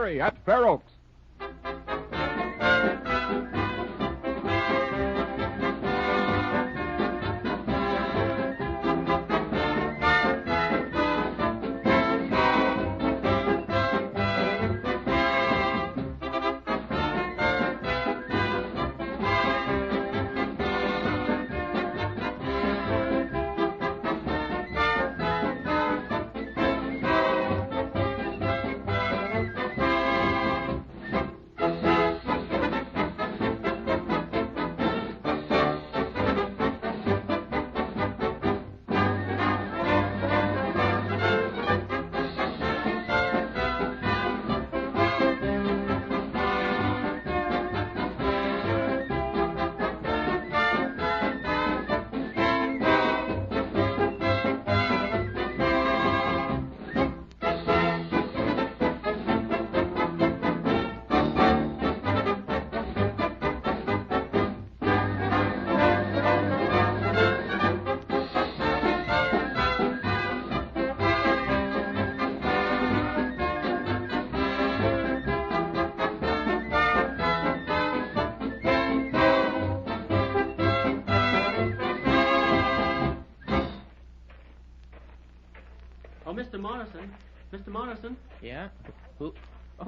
Jerry at Fair Oaks. Mr. Morrison. Mr. Morrison. Yeah? Who?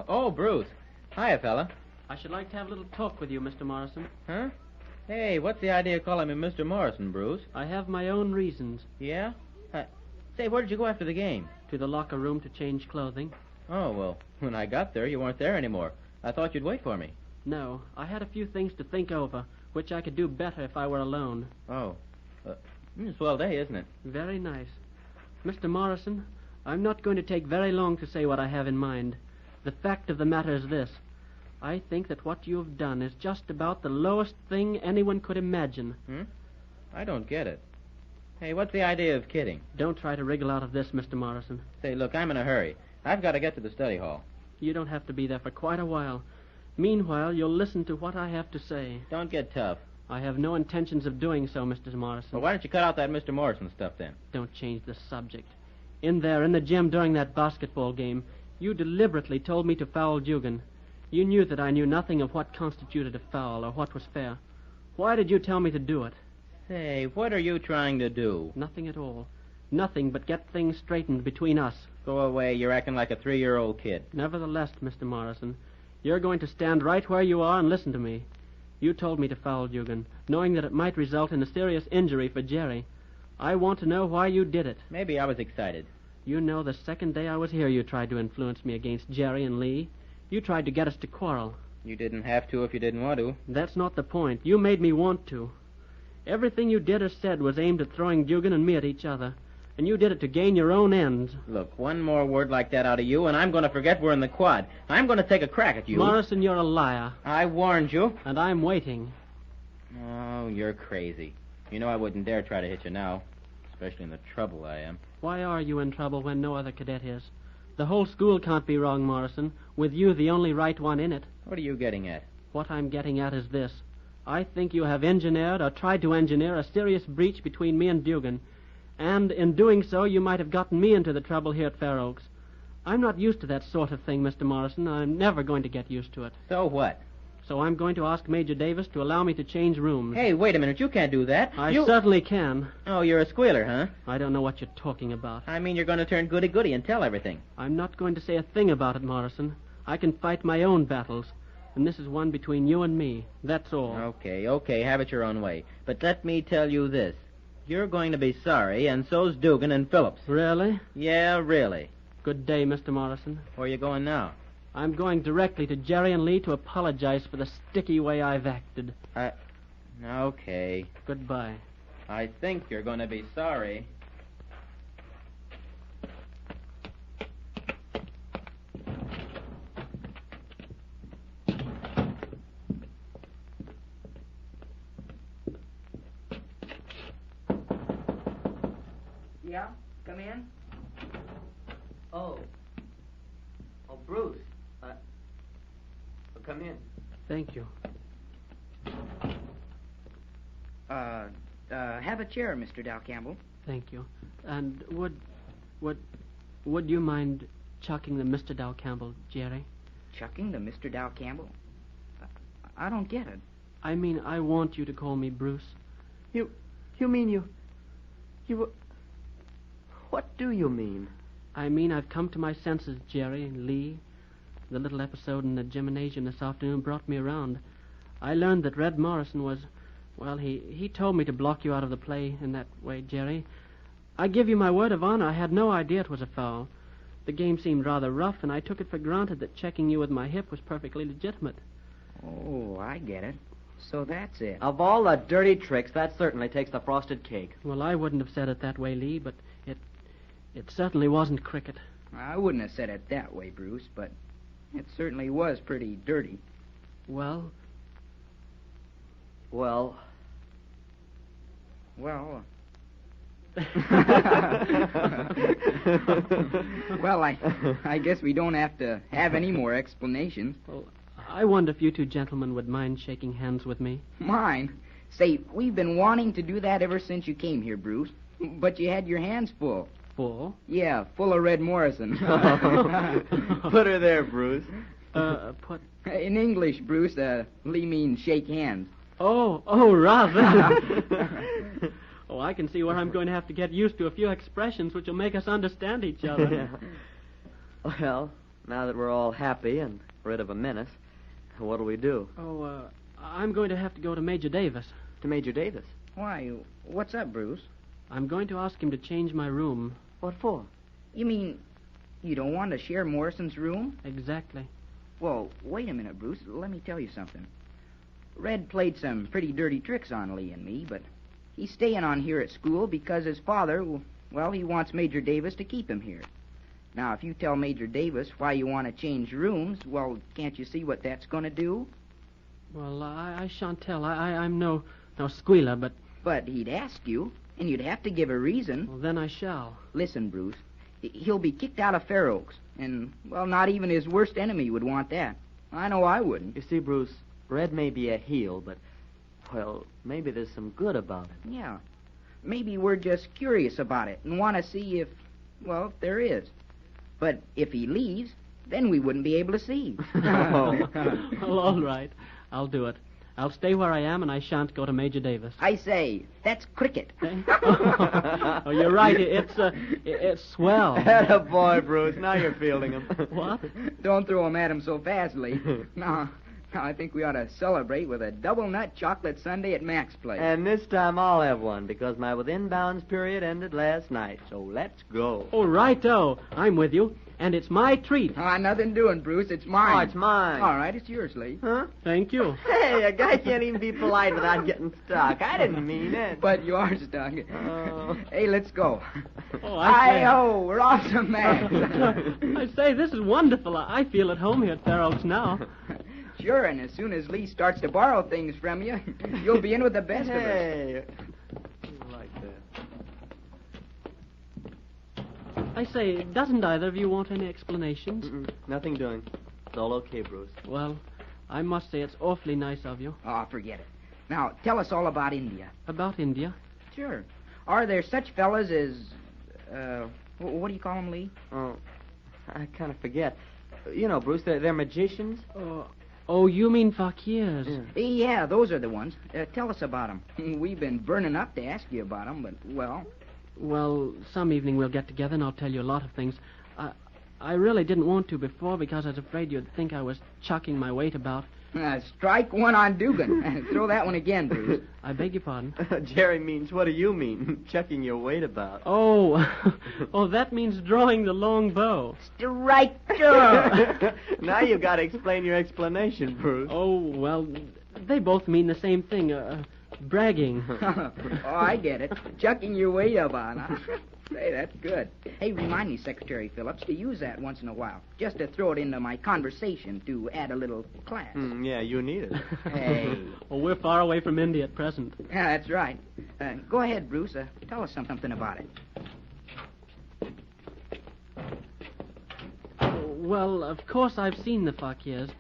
Oh, Bruce. Hiya, fella. I should like to have a little talk with you, Mr. Morrison. Huh? Hey, what's the idea of calling me Mr. Morrison, Bruce? I have my own reasons. Yeah? Say, where did you go after the game? To the locker room to change clothing. Oh, well, when I got there, you weren't there anymore. I thought you'd wait for me. No, I had a few things to think over, which I could do better if I were alone. Oh. Swell day, isn't it? Very nice. Mr. Morrison, I'm not going to take very long to say what I have in mind. The fact of the matter is this. I think that what you've done is just about the lowest thing anyone could imagine. I don't get it. Hey, what's the idea of kidding? Don't try to wriggle out of this, Mr. Morrison. Say, look, I'm in a hurry. I've got to get to the study hall. You don't have to be there for quite a while. Meanwhile, you'll listen to what I have to say. Don't get tough. I have no intentions of doing so, Mr. Morrison. Well, why don't you cut out that Mr. Morrison stuff, then? Don't change the subject. In there, in the gym during that basketball game, you deliberately told me to foul Dugan. You knew that I knew nothing of what constituted a foul or what was fair. Why did you tell me to do it? Say, what are you trying to do? Nothing at all. Nothing but get things straightened between us. Go away. You're acting like a 3-year-old kid. Nevertheless, Mr. Morrison, you're going to stand right where you are and listen to me. You told me to foul Dugan, knowing that it might result in a serious injury for Jerry. I want to know why you did it. Maybe I was excited. You know, the second day I was here, you tried to influence me against Jerry and Lee. You tried to get us to quarrel. You didn't have to if you didn't want to. That's not the point. You made me want to. Everything you did or said was aimed at throwing Dugan and me at each other. And you did it to gain your own ends. Look, one more word like that out of you, and I'm going to forget we're in the quad. I'm going to take a crack at you. Morrison, you're a liar. I warned you. And I'm waiting. Oh, you're crazy. You know I wouldn't dare try to hit you now, especially in the trouble I am. Why are you in trouble when no other cadet is? The whole school can't be wrong, Morrison, with you the only right one in it. What are you getting at? What I'm getting at is this. I think you have engineered or tried to engineer a serious breach between me and Dugan. And in doing so, you might have gotten me into the trouble here at Fair Oaks. I'm not used to that sort of thing, Mr. Morrison. I'm never going to get used to it. So what? So I'm going to ask Major Davis to allow me to change rooms. Hey, wait a minute. You can't do that. I certainly can. Oh, you're a squealer, huh? I don't know what you're talking about. I mean, you're going to turn goody-goody and tell everything. I'm not going to say a thing about it, Morrison. I can fight my own battles. And this is one between you and me. That's all. Okay. Have it your own way. But let me tell you this. You're going to be sorry, and so's Dugan and Phillips. Really? Yeah, really. Good day, Mr. Morrison. Where are you going now? I'm going directly to Jerry and Lee to apologize for the sticky way I've acted. Okay. Goodbye. I think you're going to be sorry. Yeah? Come in? Oh, Bruce. Come in. Thank you. Have a chair, Mr. Dow Campbell. Thank you. And would you mind chucking the Mr. Dow Campbell, Jerry? Chucking to Mr. Dow Campbell? I don't get it. I mean, I want you to call me Bruce. You mean you... What do you mean? I mean, I've come to my senses, Jerry and Lee. The little episode in the gymnasium this afternoon brought me around. I learned that Red Morrison was... Well, he told me to block you out of the play in that way, Jerry. I give you my word of honor, I had no idea it was a foul. The game seemed rather rough, and I took it for granted that checking you with my hip was perfectly legitimate. Oh, I get it. So that's it. Of all the dirty tricks, that certainly takes the frosted cake. Well, I wouldn't have said it that way, Lee, but it certainly wasn't cricket. I wouldn't have said it that way, Bruce, but it certainly was pretty dirty. Well... Well... Well... Well, I guess we don't have to have any more explanations. Well, I wonder if you two gentlemen would mind shaking hands with me. Mine? Say, we've been wanting to do that ever since you came here, Bruce. But you had your hands full. Full? Yeah, full of Red Morrison. Put her there, Bruce. Put... In English, Bruce, Lee means shake hands. Oh, rather. Oh, I can see where I'm going to have to get used to a few expressions which will make us understand each other. Well, now that we're all happy and rid of a menace, what'll we do? Oh, I'm going to have to go to Major Davis. To Major Davis? Why, what's up, Bruce? I'm going to ask him to change my room. What for? You mean you don't want to share Morrison's room? Exactly. Well, wait a minute, Bruce. Let me tell you something. Red played some pretty dirty tricks on Lee and me, but he's staying on here at school because his father, well, he wants Major Davis to keep him here. Now, if you tell Major Davis why you want to change rooms, well, can't you see what that's going to do? Well, I shan't tell. I'm no squealer, but... But he'd ask you, and you'd have to give a reason. Well, then I shall. Listen, Bruce, he'll be kicked out of Fair Oaks, and, well, not even his worst enemy would want that. I know I wouldn't. You see, Bruce, Red may be a heel, but, well, maybe there's some good about it. Yeah. Maybe we're just curious about it and want to see if there is. But if he leaves, then we wouldn't be able to see. Well, all right. I'll do it. I'll stay where I am, and I shan't go to Major Davis. I say, that's cricket. Oh, you're right. It's swell. Attaboy, Bruce. Now you're fielding him. What? Don't throw him at him so fast, Lee. No, I think we ought to celebrate with a double nut chocolate sundae at Mac's place. And this time I'll have one, because my within bounds period ended last night. So let's go. Oh, righto. I'm with you. And it's my treat. Nothing doing, Bruce. It's mine. Oh, it's mine. All right, it's yours, Lee. Huh? Thank you. Hey, a guy can't even be polite without getting stuck. I didn't mean it. But you are stuck. Oh. Hey, let's go. Oh, I say... Hi-ho, we're off to Mac's. I say, this is wonderful. I feel at home here at Fair Oaks now. Sure, and as soon as Lee starts to borrow things from you, you'll be in with the best of us. Hey. Like that. I say, doesn't either of you want any explanations? Nothing doing. It's all okay, Bruce. Well, I must say it's awfully nice of you. Oh, forget it. Now, tell us all about India. About India? Sure. Are there such fellas as, what do you call them, Lee? Oh, I kind of forget. You know, Bruce, they're magicians. Oh, you mean fakirs? Yeah, those are the ones. Tell us about them. We've been burning up to ask you about them, but, well... Well, some evening we'll get together and I'll tell you a lot of things. I really didn't want to before because I was afraid you'd think I was chucking my weight about. Strike one on Dugan. Throw that one again, Bruce. I beg your pardon? Jerry means, what do you mean? Checking your weight about. Oh, that means drawing the long bow. Strike two. Now you've got to explain your explanation, Bruce. Oh, well, they both mean the same thing. Bragging. Oh, I get it. Chucking your weight up on, huh? Say, that's good. Hey, remind me, Secretary Phillips, to use that once in a while. Just to throw it into my conversation to add a little class. Yeah, you need it. Hey. Well, we're far away from India at present. Yeah, that's right. Go ahead, Bruce. Tell us something about it. Well, of course I've seen the fakirs.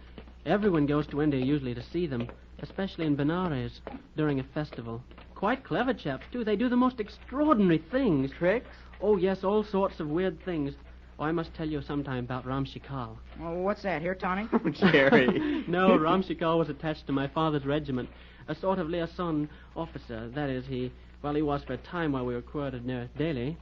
Everyone goes to India usually to see them, especially in Benares during a festival. Quite clever chaps, too. They do the most extraordinary things. Tricks? Oh, yes, all sorts of weird things. Oh, I must tell you sometime about Ram Shikal. Oh, what's that, hair tonic? Jerry. No, Ram Shikal was attached to my father's regiment, a sort of liaison officer. That is, he was for a time while we were quartered near Delhi.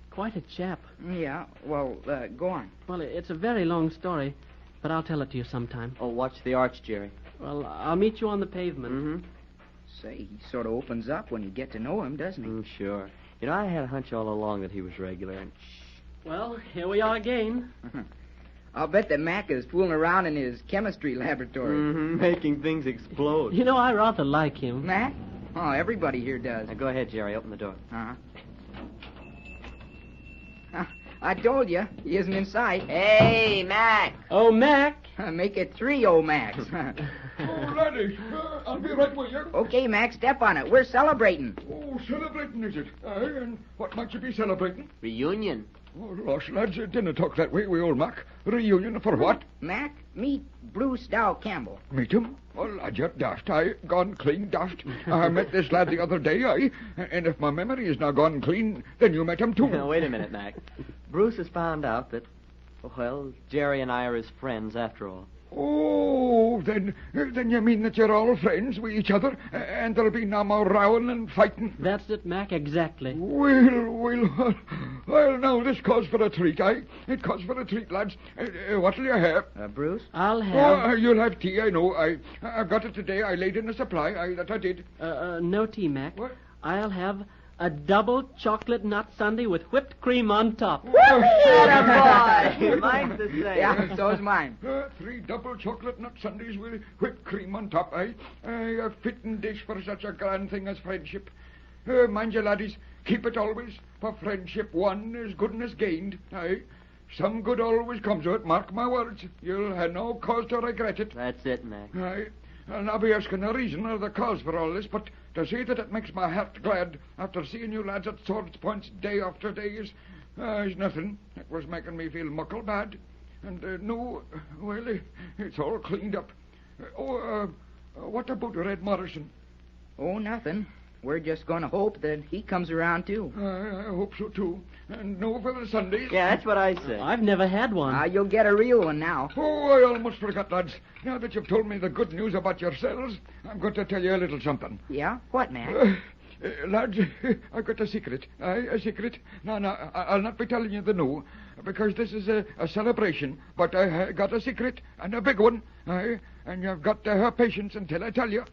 Quite a chap. Yeah, well, go on. Well, it's a very long story, but I'll tell it to you sometime. Oh, watch the arch, Jerry. Well, I'll meet you on the pavement. Mm-hmm. Say, he sort of opens up when you get to know him, doesn't he? Sure. You know, I had a hunch all along that he was regular. And Well, here we are again. I'll bet that Mac is fooling around in his chemistry laboratory. making things explode. You know, I rather like him. Mac? Oh, everybody here does. Now, go ahead, Jerry. Open the door. Uh-huh. I told you, he isn't in sight. Hey, Mac. Oh, Mac. Make it 3 old Macs. Oh, laddie, I'll be right with you. Okay, Mac, step on it. We're celebrating. Oh, celebrating, is it? Aye, and what might you be celebrating? Reunion. Oh, losh, lads, dinna talk that way, we old Mac. Reunion for what? Mac, meet Bruce Dow Campbell. Meet him? Oh, lad, you're dashed, aye. Gone clean dashed. I met this lad the other day, aye. And if my memory is now gone clean, then you met him too. Now, wait a minute, Mac. Bruce has found out that, well, Jerry and I are his friends after all. Oh, then you mean that you're all friends with each other, and there'll be no more rowing and fighting? That's it, Mac, exactly. Well, now this calls for a treat, aye? It calls for a treat, lads. What'll you have? Bruce? I'll have... Oh, you'll have tea, I know. I've got it today. I laid in a supply, that I did. No tea, Mac. What? I'll have a double chocolate nut sundae with whipped cream on top. Boy! Mine's the same. Yeah, so's mine. 3 double chocolate nut sundaes with whipped cream on top, aye? A fitting dish for such a grand thing as friendship. Mind you, laddies, keep it always, for friendship won is goodness gained, aye? Some good always comes of it, mark my words. You'll have no cause to regret it. That's it, Mac. Aye. I'll not be asking the reason or the cause for all this, but to say that it makes my heart glad after seeing you lads at swords' points day after day is nothing. It was making me feel muckle bad. And, no, well, it's all cleaned up. What about Red Morrison? Oh, nothing. We're just going to hope that he comes around, too. I hope so, too. And no for the Sundays. Yeah, that's what I said. I've never had one. You'll get a real one now. Oh, I almost forgot, lads. Now that you've told me the good news about yourselves, I'm going to tell you a little something. Yeah? What, Mac? Lads, I've got a secret. Aye, a secret. No, I'll not be telling you the new, because this is a celebration. But I got a secret, and a big one. Aye, and you've got to have patience until I tell you.